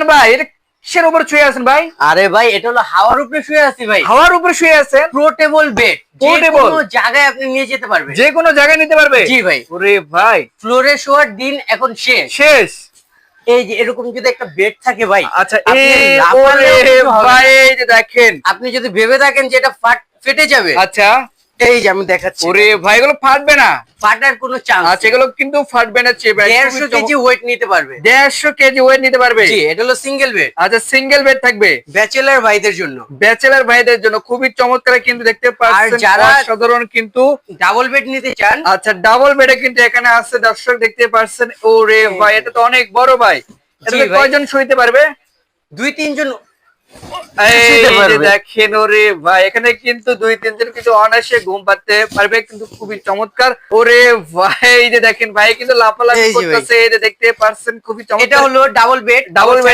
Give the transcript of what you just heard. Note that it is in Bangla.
আছেন ভাই? এটা কিসের উপর শুয়ে আছেন ভাই? আরে ভাই এটা হলো হাওয়ার উপরে শুয়ে আছি ভাই। হাওয়ার উপরে শুয়ে আছেন? Portable bed, Portable? যেকোনো জায়গায় আপনি নিয়ে যেতে পারবেন। যে কোনো জায়গায় নিতে পারবে? জি ভাই। ওরে ভাই, ফ্লোরে শোয়ার দিন এখন শেষ। শেষ। এই যে এরকম যদি একটা বেড থাকে ভাই, আচ্ছা, আপনি এই লাফালেও ওরে কিছু হবে ভাই, না। এই যে দেখেন। আপনি যদি ভেবে থাকেন যে এটা ফেটে যাবে, আচ্ছা, এই যে আমি দেখাচ্ছি, ওরে ভাই, এগুলো ফাটবে না? ফাটার কোনো চান্স আচ্ছা, এগুলো কিন্তু ফাটবে না। 150 কেজি ওয়েট নিতে পারবে। 150 কেজি ওয়েট নিতে পারবে? জি, এটা হলো সিঙ্গেল বেড, আচ্ছা, সিঙ্গেল বেড থাকবে ব্যাচেলর ভাইদের জন্য। ব্যাচেলর ভাইদের জন্য। খুবই চমৎকার কিন্তু দেখতে পাচ্ছেন। যারা সাধারণ কিন্তু ডাবল বেড নিতে চান, আচ্ছা, ডাবল বেডে কিন্তু এখানে আছে, দর্শক দেখতে পাচ্ছেন। ওরে ভাই, এটা তো অনেক বড় ভাই। এটাতে ভাই। কয়জন শুইতে পারবে? 2-3 জন এই শুইতে যে পারবে। দেখেন, ওরে ভাই, এখানে কিন্তু 2-3 জন কিন্তু অনায়াসে ঘুম পাতে পারবে, কিন্তু খুবই চমৎকার। ওরে ভাই, এই যে দেখেন ভাই কিন্তু লাফালাফি এই যে ভাই। করতেছে, এই যে দেখতে পাচ্ছেন, খুবই এটা চমৎকার। হলো ডাবল বেড। Double bed.